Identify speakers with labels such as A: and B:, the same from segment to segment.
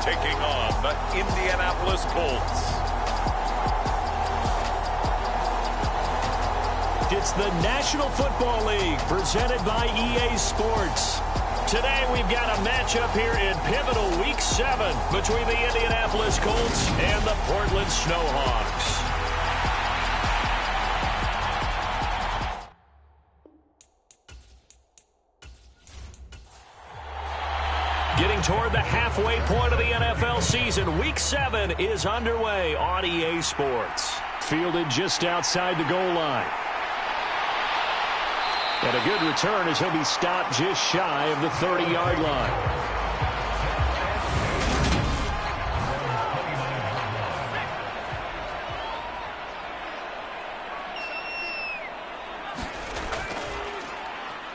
A: taking on the Indianapolis Colts.
B: It's the National Football League presented by EA Sports. Today we've got a matchup here in pivotal Week 7 between the Indianapolis Colts and the Portland Snowhawks. Getting toward the halfway point of the NFL season, Week 7 is underway on EA Sports. Fielded just outside the goal line. And a good return as he'll be stopped just shy of the 30-yard line.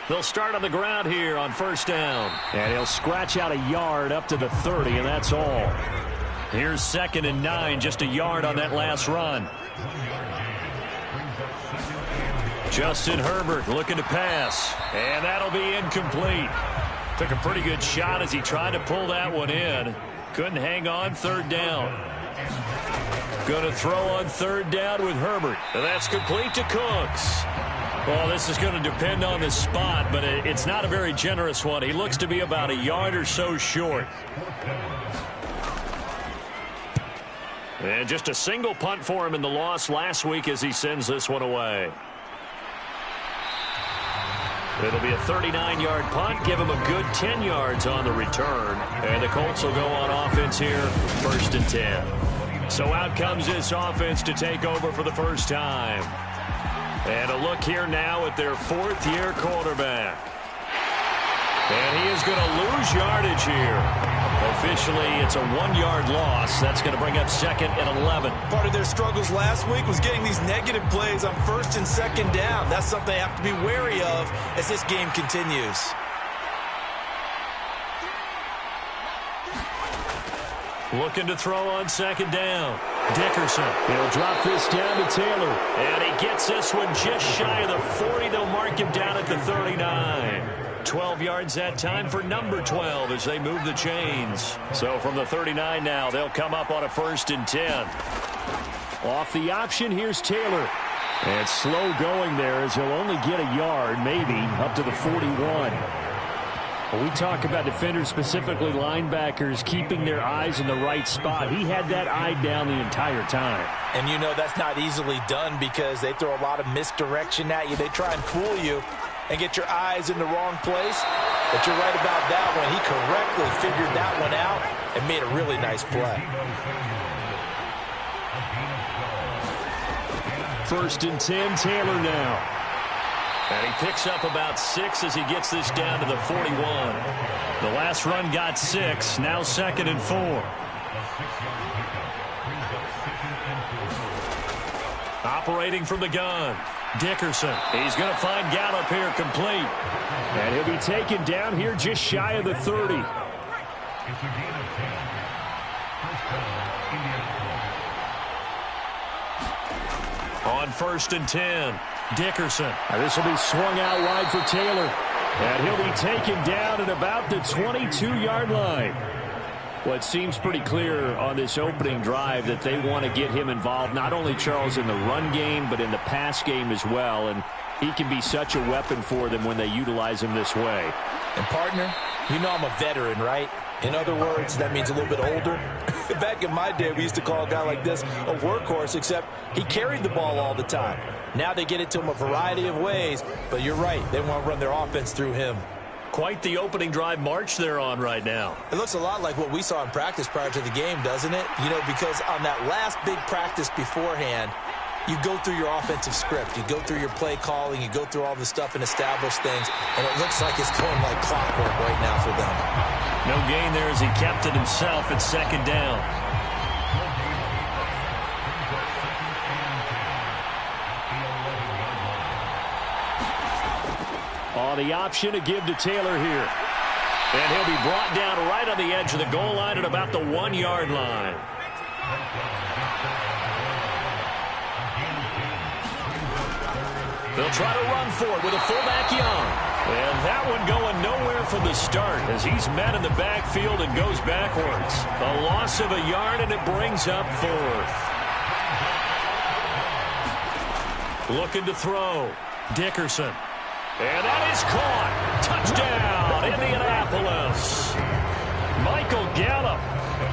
B: They'll start on the ground here on first down. And he'll scratch out a yard up to the 30, and that's all. Here's 2nd and 9, just a yard on that last run. Justin Herbert looking to pass, and that'll be incomplete. Took a pretty good shot as he tried to pull that one in. Couldn't hang on, 3rd down. Going to throw on 3rd down with Herbert. And that's complete to Cooks. Well, this is going to depend on the spot, but it's not a very generous one. He looks to be about a yard or so short. And just a single punt for him in the loss last week as he sends this one away. It'll be a 39-yard punt, give him a good 10 yards on the return. And the Colts will go on offense here, 1st and 10. So out comes this offense to take over for the first time. And a look here now at their 4th-year quarterback. And he is going to lose yardage here. Officially, it's a 1-yard loss. That's going to bring up 2nd and 11.
C: Part of their struggles last week was getting these negative plays on 1st and 2nd down. That's something they have to be wary of as this game continues.
B: Looking to throw on 2nd down. Dickerson. He'll drop this down to Taylor. And he gets this one just shy of the 40. They'll mark him down at the 39. 12 yards that time for number 12 as they move the chains. So from the 39 now, they'll come up on a 1st and 10. Off the option, here's Taylor. And slow going there as he'll only get a yard, maybe, up to the 41. When we talk about defenders, specifically linebackers, keeping their eyes in the right spot, he had that eye down the entire time.
C: And you know that's not easily done because they throw a lot of misdirection at you. They try and fool you and get your eyes in the wrong place. But you're right about that one. He correctly figured that one out and made a really nice play.
B: 1st and 10, Taylor now. And he picks up about 6 as he gets this down to the 41. The last run got 6. Now 2nd and 4. Operating from the gun. Dickerson. He's going to find Gallup here complete. And he'll be taken down here just shy of the 30. On 1st and 10. Dickerson. This will be swung out wide for Taylor. And he'll be taken down at about the 22-yard line. Well, it seems pretty clear on this opening drive that they want to get him involved, not only, Charles, in the run game, but in the pass game as well. And he can be such a weapon for them when they utilize him this way.
C: And, partner, you know I'm a veteran, right? In other words, that means a little bit older. Back in my day, we used to call a guy like this a workhorse, except he carried the ball all the time. Now they get it to him a variety of ways, but you're right. They want to run their offense through him.
B: Quite the opening drive march they're on right now.
C: It looks a lot like what we saw in practice prior to the game, doesn't it? You know, because on that last big practice beforehand, you go through your offensive script. You go through your play calling. You go through all the stuff and establish things, and it looks like it's going like clockwork right now for them.
B: No gain there as he kept it himself at 2nd down. On the option to give to Taylor here. And he'll be brought down right on the edge of the goal line at about the 1-yard line. They'll try to run for it with a fullback Young. And that one going nowhere from the start as he's met in the backfield and goes backwards. A loss of a yard, and it brings up 4th. Looking to throw. Dickerson. And that is caught. Touchdown, Indianapolis. Michael Gallup,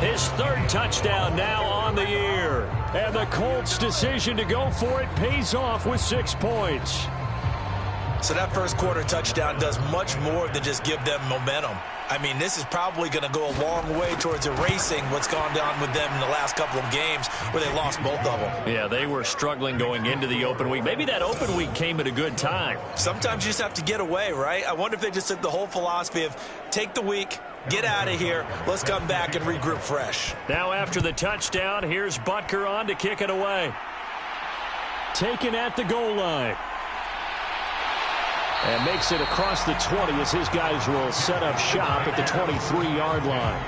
B: his 3rd touchdown now on the year. And the Colts' decision to go for it pays off with 6 points.
C: So that first quarter touchdown does much more than just give them momentum. I mean, this is probably going to go a long way towards erasing what's gone down with them in the last couple of games where they lost both of them.
B: Yeah, they were struggling going into the open week. Maybe that open week came at a good time.
C: Sometimes you just have to get away, right? I wonder if they just took the whole philosophy of take the week, get out of here, let's come back and regroup fresh.
B: Now after the touchdown, here's Butker on to kick it away. Taken at the goal line. And makes it across the 20 as his guys will set up shop at the 23-yard line.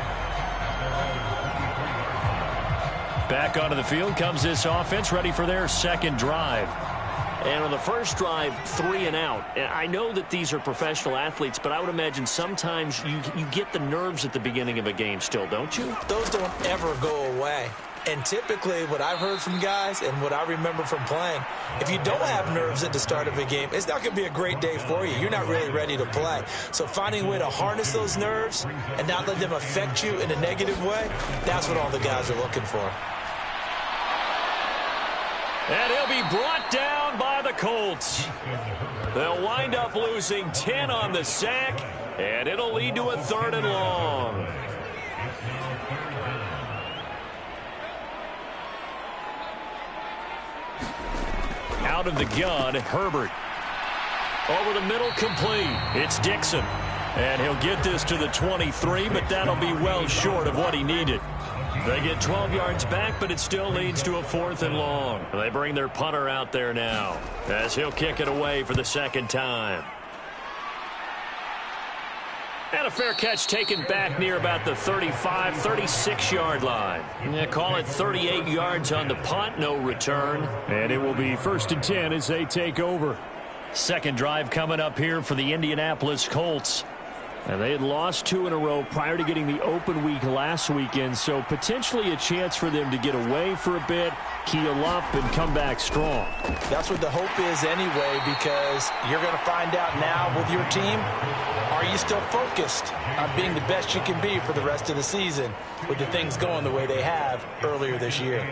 B: Back onto the field comes this offense, ready for their second drive. And on the first drive, 3 and out. And I know that these are professional athletes, but I would imagine sometimes you get the nerves at the beginning of a game still, don't you?
C: Those don't ever go away. And typically what I've heard from guys and what I remember from playing, if you don't have nerves at the start of a game, it's not going to be a great day for you. You're not really ready to play. So finding a way to harness those nerves and not let them affect you in a negative way, that's what all the guys are looking for.
B: And he'll be brought down by the Colts. They'll wind up losing 10 on the sack, and it'll lead to a 3rd and long. Out of the gun, Herbert. Over the middle, complete. It's Dixon. And he'll get this to the 23, but that'll be well short of what he needed. They get 12 yards back, but it still leads to a 4th and long. They bring their punter out there now as he'll kick it away for the 2nd time. And a fair catch taken back near about the 35, 36-yard line. They call it 38 yards on the punt, no return. And it will be 1st and 10 as they take over. Second drive coming up here for the Indianapolis Colts. And they had lost 2 in a row prior to getting the open week last weekend, so potentially a chance for them to get away for a bit, keel up, and come back strong.
C: That's what the hope is anyway, because you're going to find out now with your team, are you still focused on being the best you can be for the rest of the season with the things going the way they have earlier this year?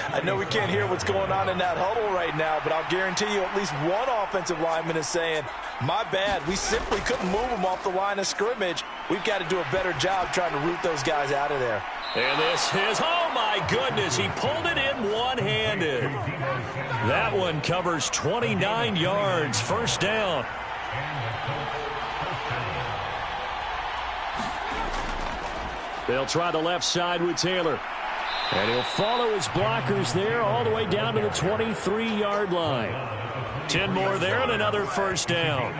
C: I know we can't hear what's going on in that huddle right now, but I'll guarantee you at least one offensive lineman is saying, my bad, we simply couldn't move them off the line of scrimmage. We've got to do a better job trying to root those guys out of there.
B: And this is, oh my goodness, he pulled it in one-handed. That one covers 29 yards, 1st down. They'll try the left side with Taylor. And he'll follow his blockers there all the way down to the 23-yard line. 10 more there and another 1st down.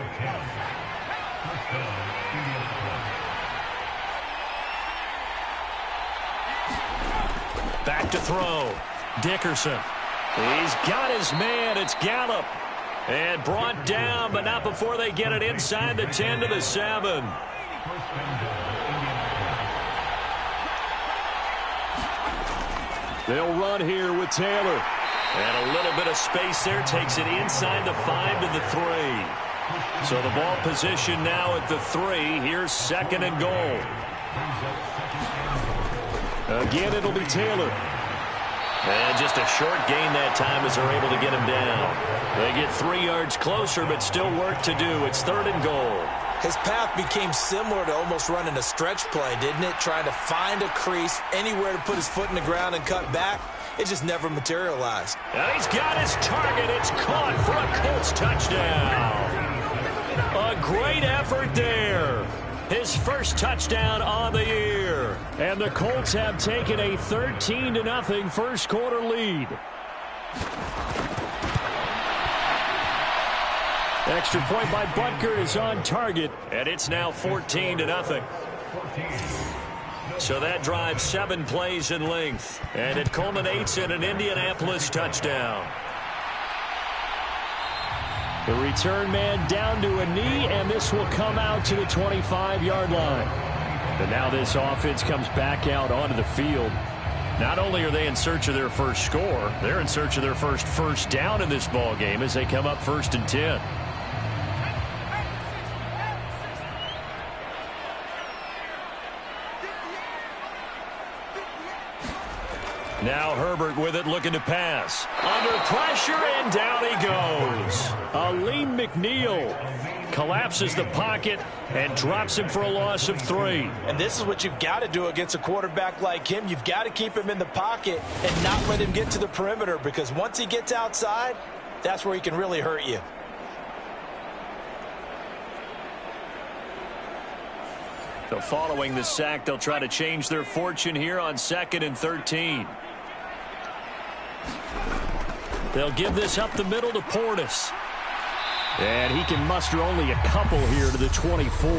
B: Back to throw. Dickerson. He's got his man. It's Gallup. And brought down, but not before they get it inside the 10 to the 7. They'll run here with Taylor. And a little bit of space there takes it inside the 5 to the 3. So the ball position now at the 3. Here's 2nd and goal. Again, it'll be Taylor. And just a short gain that time as they're able to get him down. They get 3 yards closer, but still work to do. It's 3rd and goal.
C: His path became similar to almost running a stretch play, didn't it? Trying to find a crease, anywhere to put his foot in the ground and cut back. It just never materialized.
B: And he's got his target. It's caught for a Colts touchdown. A great effort there. His first touchdown on the year. And the Colts have taken a 13-0 first quarter lead. Extra point by Butker is on target, and it's now 14-0. So that drives 7 plays in length, and it culminates in an Indianapolis touchdown. The return man down to a knee, and this will come out to the 25-yard line. And now this offense comes back out onto the field. Not only are they in search of their first score, they're in search of their first down in this ball game as they come up 1st and 10. Now Herbert with it, looking to pass. Under pressure, and down he goes. Aleem McNeil collapses the pocket and drops him for a loss of 3.
C: And this is what you've got to do against a quarterback like him. You've got to keep him in the pocket and not let him get to the perimeter, because once he gets outside, that's where he can really hurt you.
B: So following the sack, they'll try to change their fortune here on 2nd and 13. They'll give this up the middle to Portis. And he can muster only a couple here to the 24.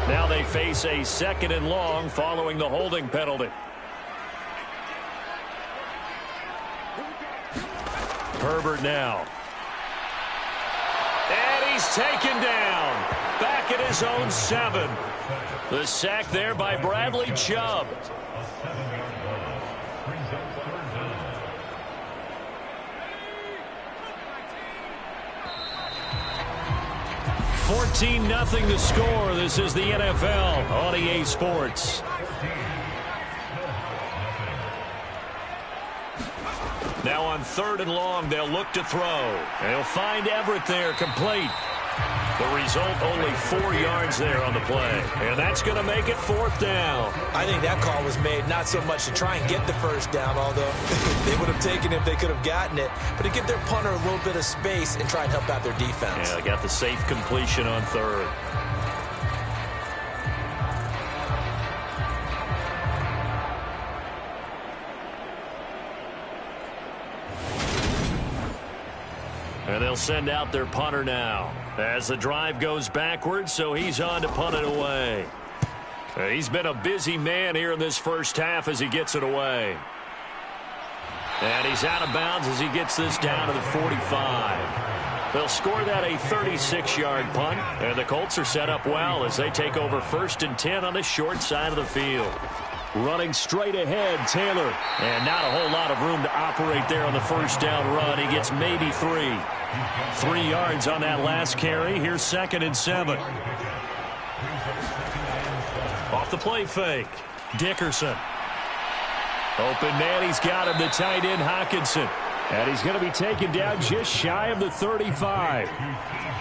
B: Now they face a 2nd and long following the holding penalty. Herbert now. And he's taken down. Back at his own 7. The sack there by Bradley Chubb. $14-0 the score. This is the NFL on EA Sports. Now on 3rd and long, they'll look to throw. They'll find Everett there, complete. The result, only 4 yards there on the play. And that's going to make it 4th down.
C: I think that call was made not so much to try and get the first down, although they would have taken it if they could have gotten it, but to give their punter a little bit of space and try and help out their defense.
B: Yeah, they got the safe completion on 3rd. And they'll send out their punter now as the drive goes backwards, so he's on to punt it away. He's been a busy man here in this first half as he gets it away. And he's out of bounds as he gets this down to the 45. They'll score that a 36-yard punt, and the Colts are set up well as they take over 1st and 10 on the short side of the field. Running straight ahead, Taylor. And not a whole lot of room to operate there on the first down run. He gets maybe 3. 3 yards on that last carry. Here's 2nd and 7. Off the play fake. Dickerson. Open man, he's got him, the tight end Hawkinson. And he's going to be taken down just shy of the 35.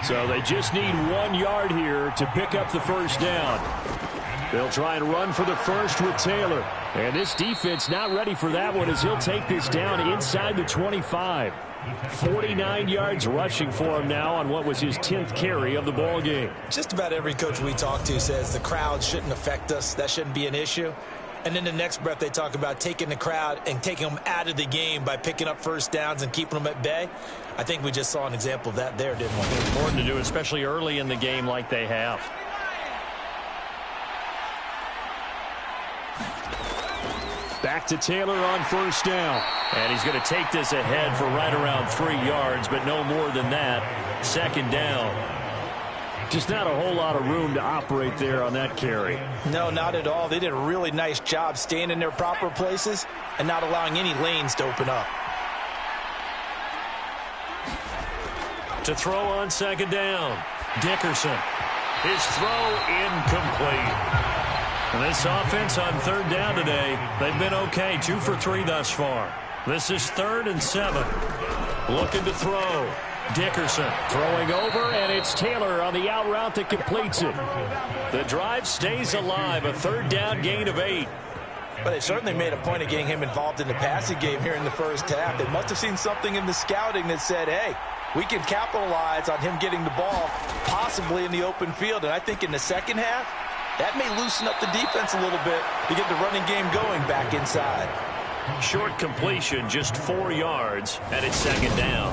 B: So they just need 1 yard here to pick up the first down. They'll try and run for the first with Taylor. And this defense not ready for that one as he'll take this down inside the 25. 49 yards rushing for him now on what was his 10th carry of the ball game.
C: Just about every coach we talk to says the crowd shouldn't affect us. That shouldn't be an issue. And in the next breath, they talk about taking the crowd and taking them out of the game by picking up first downs and keeping them at bay. I think we just saw an example of that there, didn't we?
B: Important to do, especially early in the game like they have. Back to Taylor on first down. And he's going to take this ahead for right around 3 yards, but no more than that. 2nd down. Just not a whole lot of room to operate there on that carry.
C: No, not at all. They did a really nice job staying in their proper places and not allowing any lanes to open up.
B: To throw on 2nd down. Dickerson. His throw incomplete. And this offense on 3rd down today, they've been okay. 2 for 3 thus far. This is 3rd and 7. Looking to throw. Dickerson throwing over, and it's Taylor on the out route that completes it. The drive stays alive. A 3rd down gain of 8.
C: But they certainly made a point of getting him involved in the passing game here in the first half. They must have seen something in the scouting that said, hey, we can capitalize on him getting the ball possibly in the open field. And I think in the second half, that may loosen up the defense a little bit to get the running game going back inside.
B: Short completion, just 4 yards, and it's 2nd down.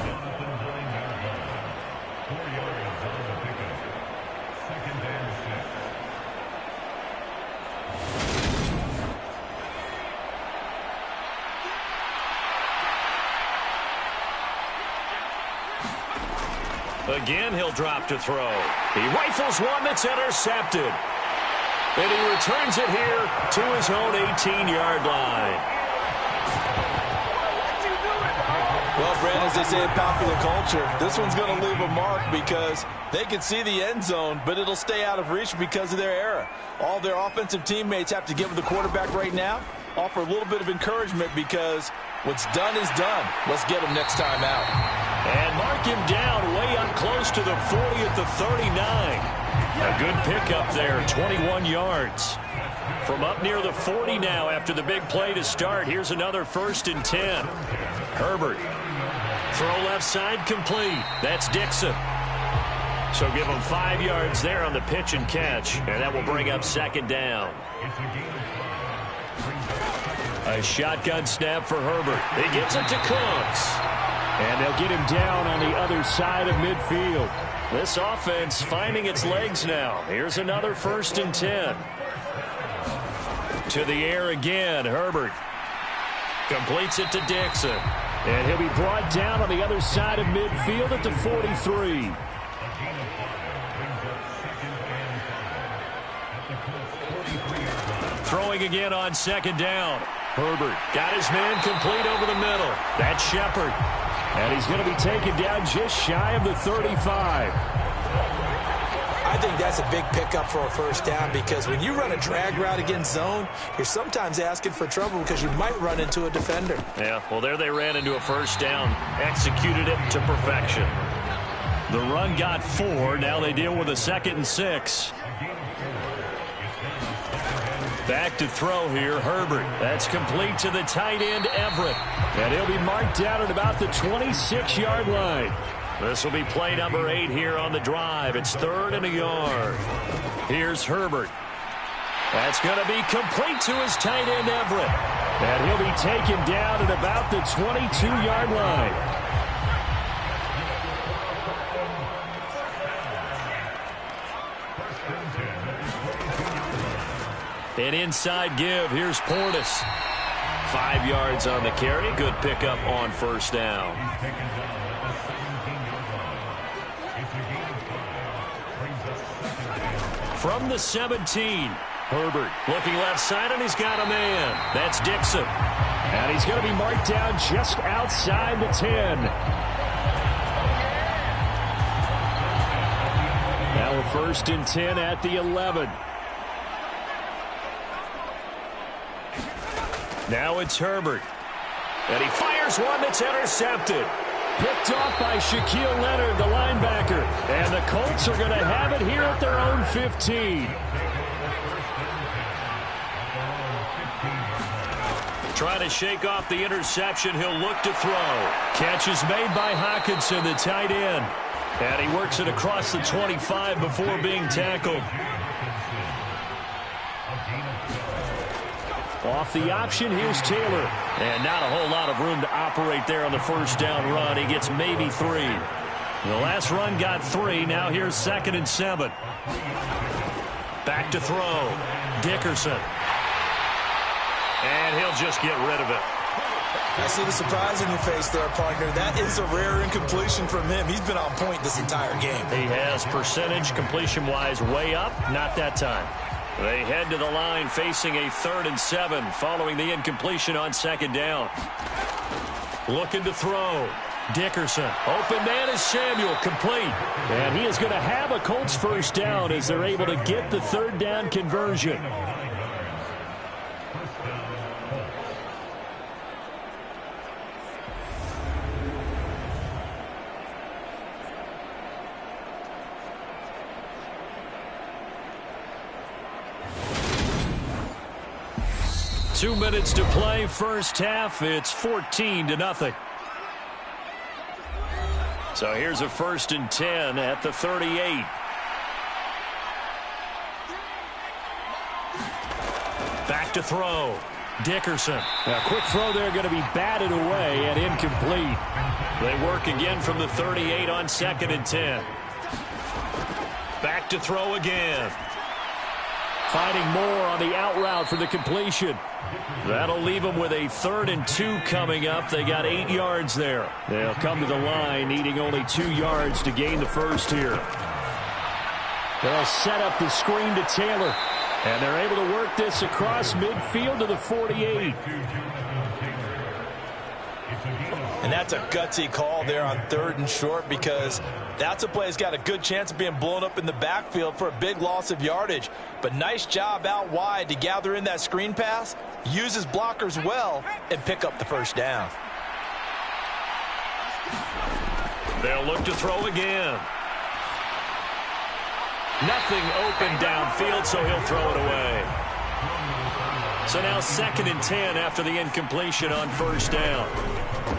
B: Again, he'll drop to throw. He rifles one that's intercepted. And he returns it here to his own 18-yard line.
C: Well, Brandon, as they say in popular culture, this one's going to leave a mark because they can see the end zone, but it'll stay out of reach because of their error. All their offensive teammates have to give the quarterback right now, offer a little bit of encouragement because what's done is done. Let's get him next time out.
B: And mark him down way up close to the 40 at the 39. A good pickup there, 21 yards. From up near the 40 now after the big play to start. Here's another 1st and 10. Herbert. Throw left side complete. That's Dixon. So give him 5 yards there on the pitch and catch. And that will bring up 2nd down. A shotgun snap for Herbert. He gives it to Cooks. And they'll get him down on the other side of midfield. This offense finding its legs now. Here's another 1st and 10. To the air again, Herbert. Completes it to Dixon. And he'll be brought down on the other side of midfield at the 43. Throwing again on 2nd down. Herbert got his man complete over the middle. That's Shepard. And he's going to be taken down just shy of the 35.
C: I think that's a big pickup for a 1st down because when you run a drag route against zone, you're sometimes asking for trouble because you might run into a defender.
B: Yeah, well, there they ran into a 1st down, executed it to perfection. The run got 4. Now they deal with a 2nd and 6. Back to throw here, Herbert. That's complete to the tight end, Everett. And he'll be marked down at about the 26-yard line. This will be play number 8 here on the drive. It's 3rd and a yard. Here's Herbert. That's going to be complete to his tight end, Everett. And he'll be taken down at about the 22-yard line. An inside give. Here's Portis. 5 yards on the carry. Good pickup on 1st down. From the 17, Herbert looking left side, and he's got a man. That's Dixon. And he's going to be marked down just outside the 10. Now a 1st and 10 at the 11. Now it's Herbert. And he fires one that's intercepted. Picked off by Shaquille Leonard, the linebacker. And the Colts are going to have it here at their own 15. Trying to shake off the interception. He'll look to throw. Catch is made by Hockenson, the tight end. And he works it across the 25 before being tackled. Off the option, here's Taylor. And not a whole lot of room to operate there on the 1st down run. He gets maybe 3. The last run got 3. Now here's 2nd and 7. Back to throw. Dickerson. And he'll just get rid of it.
C: I see the surprise in your face there, partner. That is a rare incompletion from him. He's been on point this entire game.
B: He has percentage completion-wise way up. Not that time. They head to the line facing a 3rd and 7 following the incompletion on 2nd down. Looking to throw. Dickerson. Open man is Samuel. Complete. And he is going to have a Colts 1st down as they're able to get the 3rd down conversion. Two minutes to play, 1st half. It's 14-0. So here's a 1st and 10 at the 38. Back to throw. Dickerson. A quick throw there going to be batted away and incomplete. They work again from the 38 on 2nd and 10. Back to throw again. finding more on the out route for the completion. That'll leave them with a 3rd and 2 coming up. They got 8 yards there. They'll come to the line needing only 2 yards to gain the first here. They'll set up the screen to Taylor. And they're able to work this across midfield to the 48.
C: And that's a gutsy call there on 3rd and short, because that's a play that's got a good chance of being blown up in the backfield for a big loss of yardage. But nice job out wide to gather in that screen pass, use his blockers well, and pick up the first down.
B: They'll look to throw again. Nothing open downfield, so he'll throw it away. So now 2nd and 10 after the incompletion on 1st down.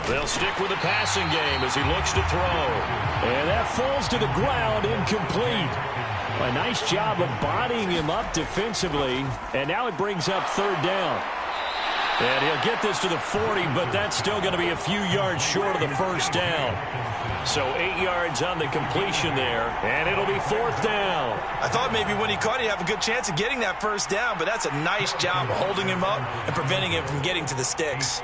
B: They'll stick with the passing game as he looks to throw. And that falls to the ground, incomplete. A nice job of bodying him up defensively. And now it brings up 3rd down. And he'll get this to the 40, but that's still going to be a few yards short of the first down. So 8 yards on the completion there, and it'll be 4th down.
C: I thought maybe when he caught it, he'd have a good chance of getting that first down, but that's a nice job holding him up and preventing him from getting to the sticks.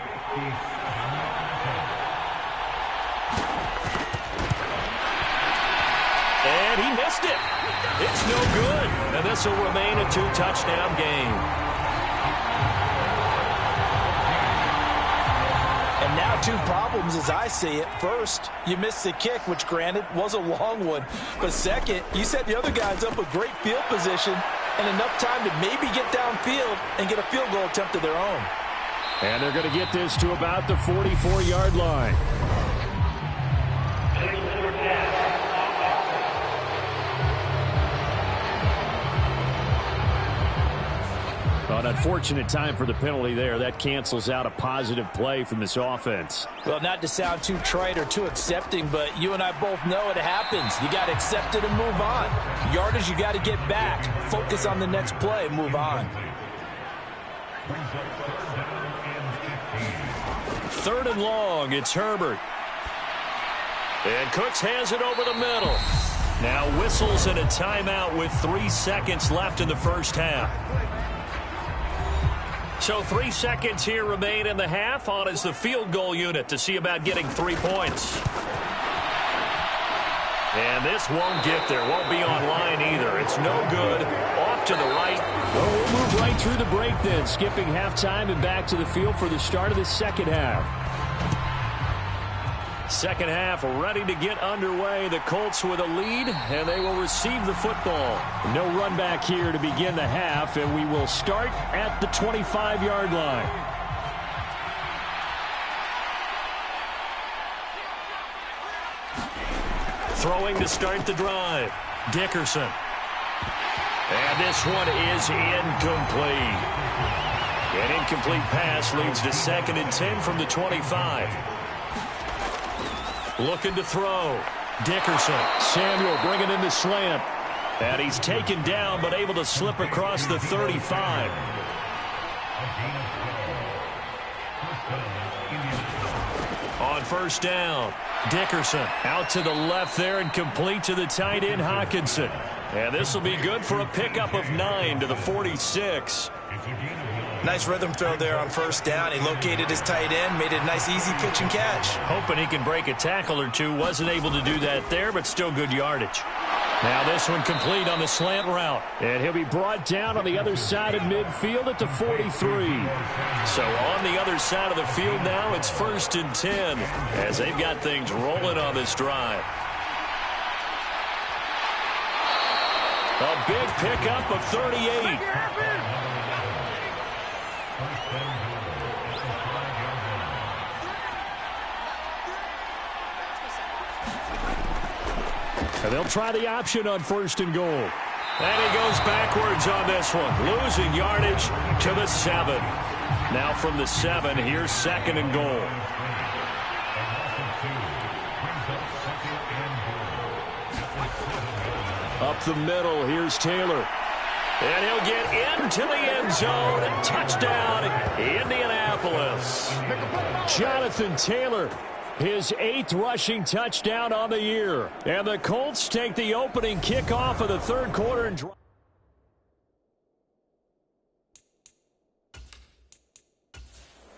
B: And he missed it. It's no good. And this will remain a 2-touchdown game.
C: And now 2 problems as I see it. First, you missed the kick, which granted was a long one. But second, you set the other guys up with great field position and enough time to maybe get downfield and get a field goal attempt of their own.
B: And they're going to get this to about the 44-yard line. An unfortunate time for the penalty there. That cancels out a positive play from this offense.
C: Well, not to sound too trite or too accepting, but you and I both know it happens. You got to accept it and move on. Yardage, you got to get back. Focus on the next play and move on.
B: 3rd and long. It's Herbert. And Cooks has it over the middle. Now whistles and a timeout with 3 seconds left in the first half. So 3 seconds here remain in the half. On is the field goal unit to see about getting 3 points. And this won't get there. Won't be online either. It's no good. Off to the right. Well, we'll move right through the break then. Skipping halftime and back to the field for the start of the second half. Second half ready to get underway. The Colts with a lead, and they will receive the football. No run back here to begin the half, and we will start at the 25-yard line. Throwing to start the drive. Dickerson. And this one is incomplete. An incomplete pass leads to 2nd and 10 from the 25. Looking to throw. Dickerson. Samuel bringing in the slant. And he's taken down but able to slip across the 35. On 1st down, Dickerson out to the left there and complete to the tight end Hockenson. And this will be good for a pickup of 9 to the 46.
C: Nice rhythm throw there on 1st down. He located his tight end, made it a nice easy pitch and catch.
B: Hoping he can break a tackle or two. Wasn't able to do that there, but still good yardage. Now this one complete on the slant route. And he'll be brought down on the other side of midfield at the 43. So on the other side of the field now, it's 1st and 10 as they've got things rolling on this drive. A big pickup of 38. And they'll try the option on 1st and goal. And he goes backwards on this one. Losing yardage to the 7. Now from the 7, here's 2nd and goal. Up the middle, here's Taylor. And he'll get into the end zone. Touchdown, Indianapolis. Jonathan Taylor. His 8th rushing touchdown on the year. And the Colts take the opening kickoff of the 3rd quarter and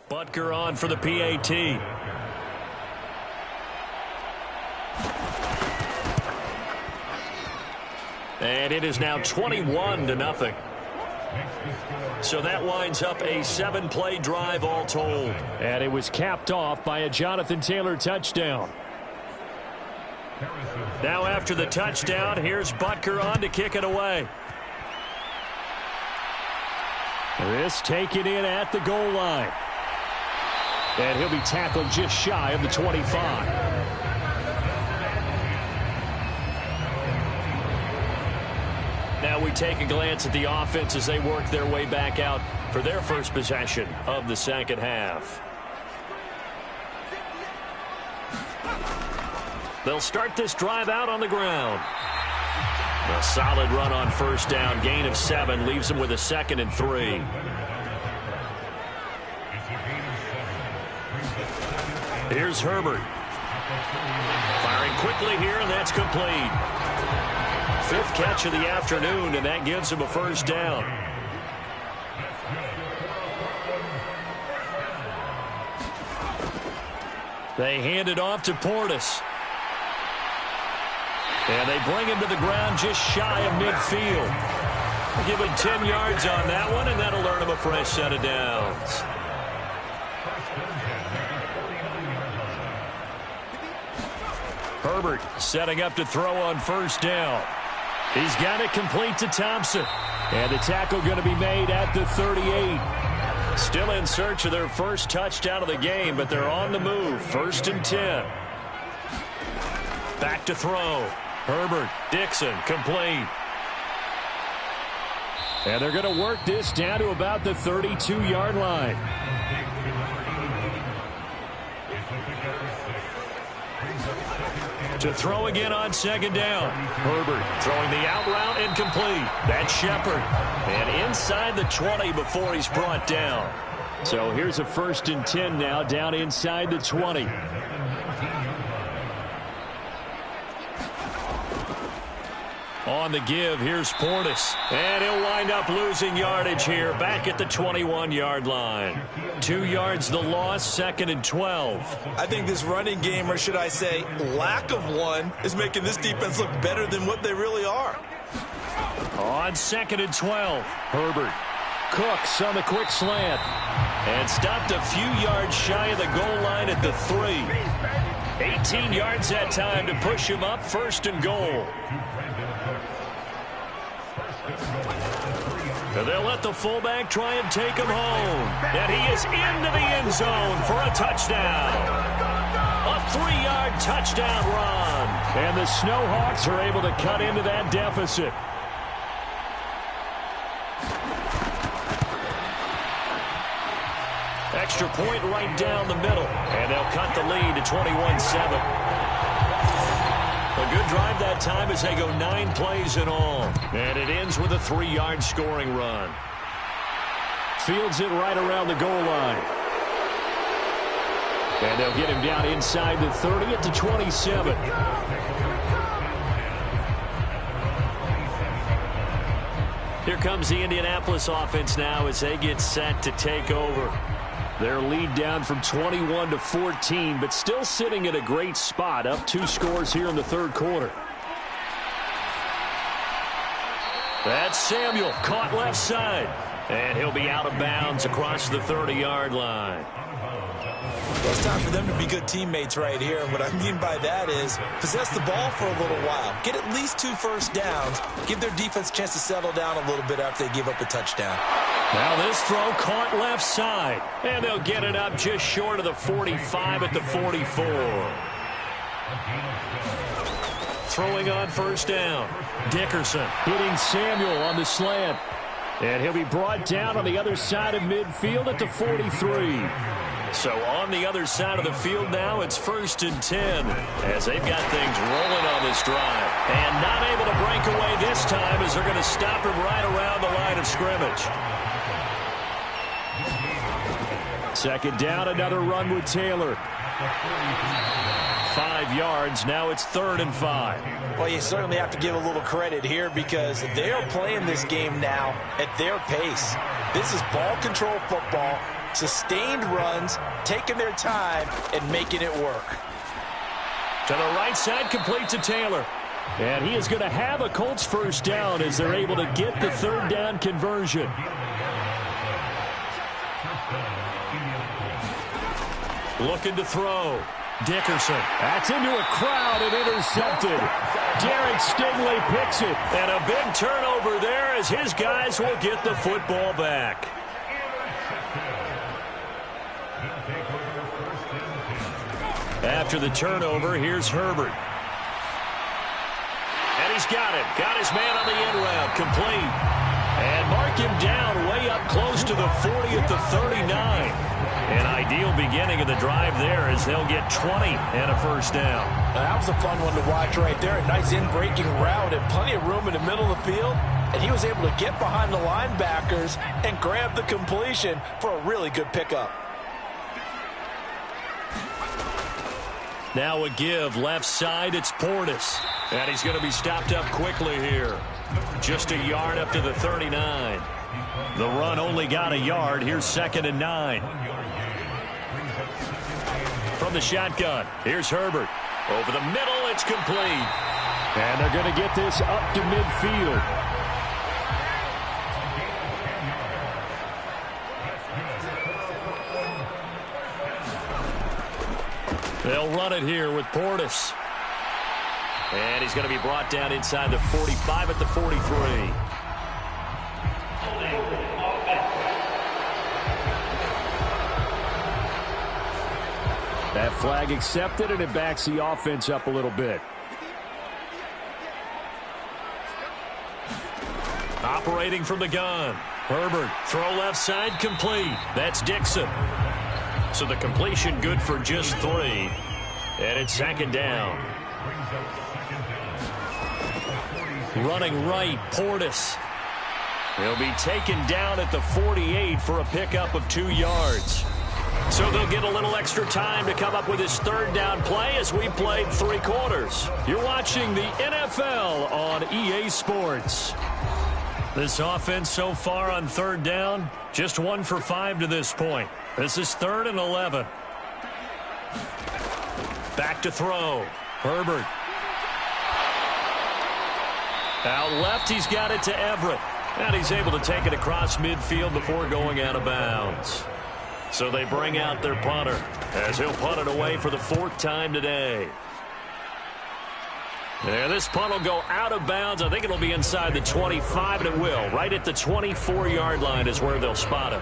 B: Butker on for the PAT. And it is now 21-0. So that winds up a 7-play drive all told.
D: And it was capped off by a Jonathan Taylor touchdown.
B: Now after the touchdown, here's Butker on to kick it away.
D: This taken in at the goal line. And he'll be tackled just shy of the 25.
B: Now we take a glance at the offense as they work their way back out for their first possession of the second half. They'll start this drive out on the ground. A solid run on first down. Gain of 7 leaves them with a 2nd and 3. Here's Herbert. Firing quickly here, and that's complete. 5th catch of the afternoon, and that gives him a first down. They hand it off to Portis. And they bring him to the ground just shy of midfield. Give him 10 yards on that one, and that'll earn him a fresh set of downs. Herbert setting up to throw on first down. He's got it complete to Thompson. And the tackle going to be made at the 38. Still in search of their first touchdown of the game, but they're on the move. 1st and 10. Back to throw. Herbert, Dixon, complete.
D: And they're going to work this down to about the 32-yard line.
B: To throw again on 2nd down. Herbert throwing the out route incomplete. That's Shepard. And inside the 20 before he's brought down.
D: So here's a 1st and 10 now down inside the 20.
B: On the give, here's Portis. And he'll wind up losing yardage here back at the 21-yard line. 2 yards the loss, 2nd and 12.
C: I think this running game, or should I say lack of one, is making this defense look better than what they really are.
B: On 2nd and 12,
D: Herbert. Cooks on the quick slant.
B: And stopped a few yards shy of the goal line at the 3. 18 yards that time to push him up, 1st and goal. They'll let the fullback try and take him home. And he is into the end zone for a touchdown. A 3-yard touchdown run.
D: And the Snowhawks are able to cut into that deficit.
B: Extra point right down the middle. And they'll cut the lead to 21-7. A good drive that time as they go 9 plays in all. And it ends with a 3-yard scoring run.
D: Fields it right around the goal line. And they'll get him down inside the 30 at the 27.
B: Here comes the Indianapolis offense now as they get set to take over.
D: Their lead down from 21 to 14, but still sitting at a great spot, up 2 scores here in the 3rd quarter.
B: That's Samuel, caught left side. And he'll be out of bounds across the 30-yard line.
C: Well, it's time for them to be good teammates right here. And what I mean by that is possess the ball for a little while. Get at least 2 first downs. Give their defense a chance to settle down a little bit after they give up a touchdown.
B: Now this throw caught left side. And they'll get it up just short of the 45 at the 44. Throwing on first down. Dickerson
D: hitting Samuel on the slant. And he'll be brought down on the other side of midfield at the 43.
B: So on the other side of the field now, it's 1st and 10 as they've got things rolling on this drive. And not able to break away this time as they're going to stop him right around the line of scrimmage.
D: 2nd down, another run with Taylor.
B: 5 yards, now it's 3rd and 5.
C: Well, you certainly have to give a little credit here because they are playing this game now at their pace. This is ball control football. Sustained runs, taking their time, and making it work.
B: To the right side, complete to Taylor. And he is going to have a Colts first down as they're able to get the third down conversion. Looking to throw. Dickerson. That's into a crowd and intercepted. Derek Stingley picks it. And a big turnover there as his guys will get the football back. After the turnover, here's Herbert. And he's got him. Got his man on the end route. Complete. And mark him down way up close to the 40 at the 39. An ideal beginning of the drive there as they'll get 20 and a first down.
C: That was a fun one to watch right there. A nice in-breaking route and plenty of room in the middle of the field. And he was able to get behind the linebackers and grab the completion for a really good pickup.
B: Now a give left side. It's Portis. And he's going to be stopped up quickly here. Just a yard up to the 39. The run only got a yard. Here's 2nd and 9. From the shotgun, here's Herbert. Over the middle, it's complete. And they're going to get this up to midfield. They'll run it here with Portis. And he's going to be brought down inside the 45 at the 43. That flag accepted, and it backs the offense up a little bit. Operating from the gun. Herbert, throw left side, complete. That's Dixon. So the completion good for just 3. And it's 2nd down. Running right, Portis. He'll be taken down at the 48 for a pickup of 2 yards. So they'll get a little extra time to come up with his third down play as we played 3 quarters. You're watching the NFL on EA Sports. This offense so far on third down, just 1 for 5 to this point. This is 3rd and 11. Back to throw. Herbert. Out left, he's got it to Everett. And he's able to take it across midfield before going out of bounds. So they bring out their punter as he'll punt it away for the 4th time today. And this punt will go out of bounds. I think it'll be inside the 25, and it will. Right at the 24-yard line is where they'll spot him.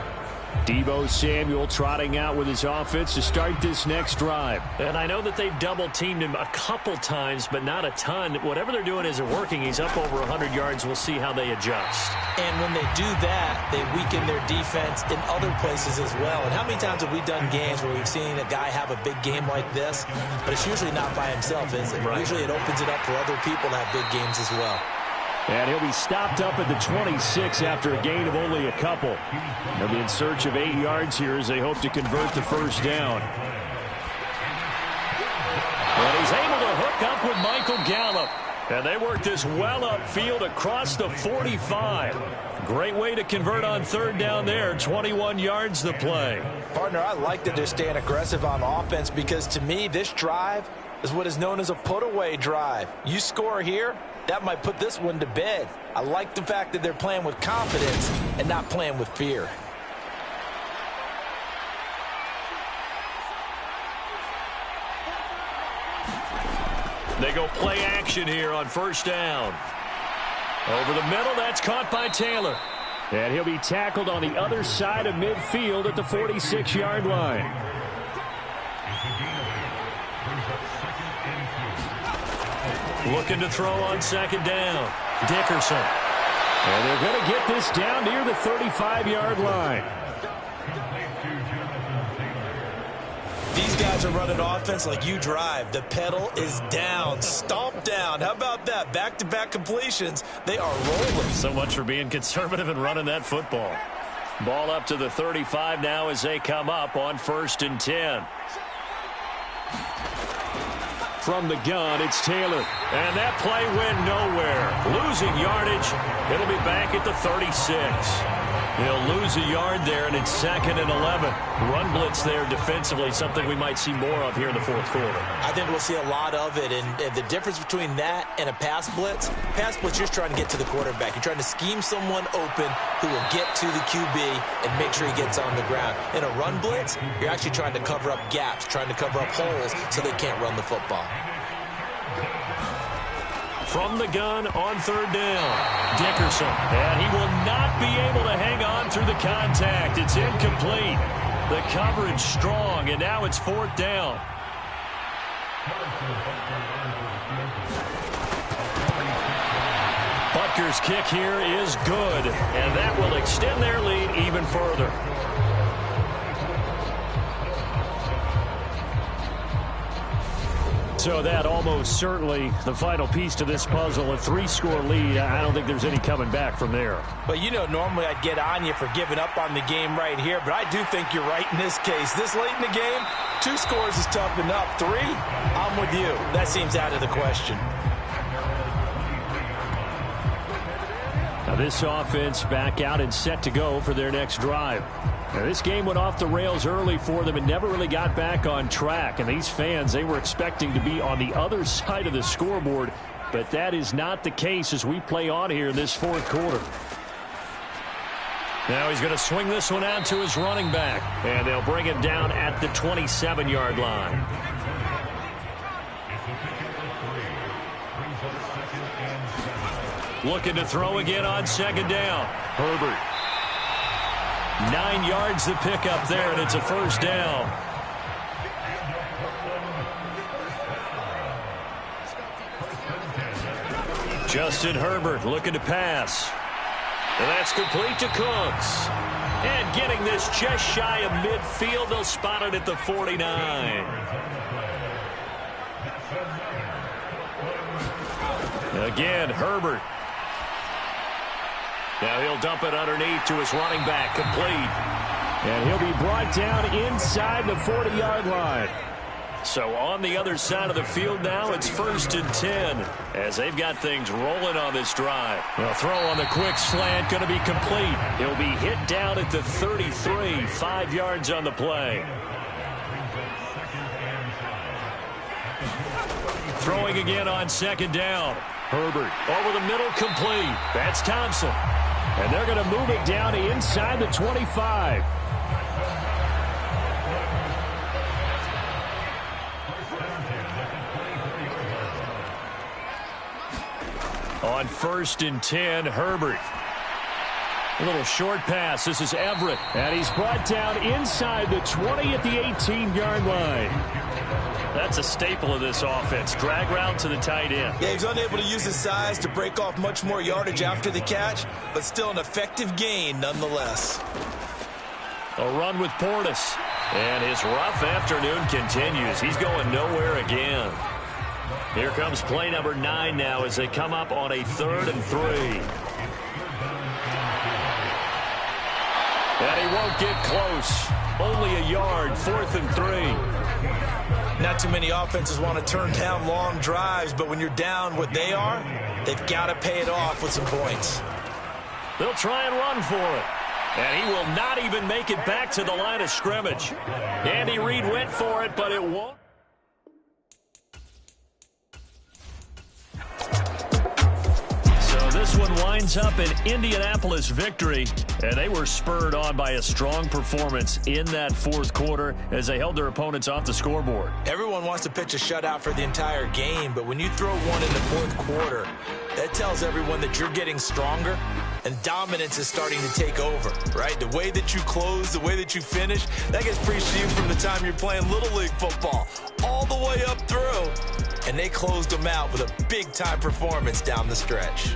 B: Deebo Samuel trotting out with his offense to start this next drive. And I know that they've double-teamed him a couple times, but not a ton. Whatever they're doing isn't working. He's up over 100 yards. We'll see how they adjust.
C: And when they do that, they weaken their defense in other places as well. And how many times have we done games where we've seen a guy have a big game like this, but it's usually not by himself, is it? Right. Usually it opens it up for other people to have big games as well.
B: And he'll be stopped up at the 26 after a gain of only a couple. They'll be in search of 8 yards here as they hope to convert the first down. And he's able to hook up with Michael Gallup. And they work this well upfield across the 45. Great way to convert on third down there. 21 yards the play.
C: Partner, I like that they're staying aggressive on offense because to me this drive is what is known as a put-away drive. You score here, that might put this one to bed. I like the fact that they're playing with confidence and not playing with fear.
B: They go play action here on first down. Over the middle, that's caught by Taylor. And he'll be tackled on the other side of midfield at the 46-yard line. Looking to throw on second down. Dickerson. And they're going to get this down near the 35-yard line.
C: These guys are running offense like you drive. The pedal is down, stomp down. How about that? Back-to-back completions. They are rolling.
B: So much for being conservative and running that football. Ball up to the 35 now as they come up on 1st and 10. From the gun, it's Taylor. And that play went nowhere. Losing yardage. It'll be back at the 36. He'll lose a yard there, and it's 2nd and 11. Run blitz there defensively, something we might see more of here in the fourth quarter.
C: I think we'll see a lot of it, and the difference between that and a pass blitz, you're trying to get to the quarterback. You're trying to scheme someone open who will get to the QB and make sure he gets on the ground. In a run blitz, you're actually trying to cover up gaps, trying to cover up holes so they can't run the football.
B: From the gun on 3rd down, Dickerson. And he will not be able to hang on through the contact. It's incomplete. The coverage strong, and now it's 4th down. Butker's kick here is good, and that will extend their lead even further. So that almost certainly the final piece to this puzzle, a 3-score lead. I don't think there's any coming back from there.
C: But, you know, normally I'd get on you for giving up on the game right here, but I do think you're right in this case. This late in the game, 2 scores is tough enough. 3, I'm with you. That seems out of the question.
D: Now this offense back out and set to go for their next drive. Now, this game went off the rails early for them and never really got back on track. And these fans, they were expecting to be on the other side of the scoreboard. But that is not the case as we play on here in this 4th quarter. Now he's going to swing this one out to his running back. And they'll bring him down at the 27-yard line. Looking to throw again on 2nd down. Herbert. 9 yards to pick up there, and it's a 1st down. Justin Herbert looking to pass. And that's complete to Cooks. And getting this just shy of midfield, they'll spot it at the 49. Again, Herbert. Now he'll dump it underneath to his running back, complete. And he'll be brought down inside the 40-yard line. So on the other side of the field now, it's 1st and 10 as they've got things rolling on this drive. They'll throw on the quick slant, going to be complete. He'll be hit down at the 33, 5 yards on the play. Throwing again on 2nd down. Herbert over the middle, complete. That's Thompson. And they're going to move it down to inside the 25. On 1st and 10, Herbert. A little short pass. This is Everett. And he's brought down inside the 20 at the 18-yard line. That's a staple of this offense. Drag route to the tight end.
C: Yeah, he's unable to use his size to break off much more yardage after the catch, but still an effective gain nonetheless.
B: A run with Portis. And his rough afternoon continues. He's going nowhere again. Here comes play number 9 now as they come up on a 3rd and 3. And he won't get close. Only a yard, 4th and 3.
C: Not too many offenses want to turn down long drives, but when you're down what they are, they've got to pay it off with some points.
B: They'll try and run for it. And he will not even make it back to the line of scrimmage. Andy Reid went for it, but it won't. This one winds up an Indianapolis victory, and they were spurred on by a strong performance in that 4th quarter as they held their opponents off the scoreboard.
C: Everyone wants to pitch a shutout for the entire game, but when you throw one in the 4th quarter, that tells everyone that you're getting stronger and dominance is starting to take over, right? The way that you close, the way that you finish, that gets preached to you from the time you're playing Little League football all the way up through, and they closed them out with a big-time performance down the stretch.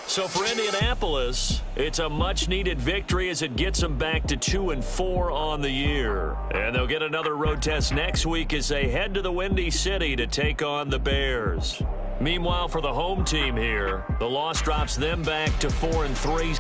B: So for Indianapolis, it's a much-needed victory as it gets them back to 2-4 on the year. And they'll get another road test next week as they head to the Windy City to take on the Bears. Meanwhile, for the home team here, the loss drops them back to 4-3.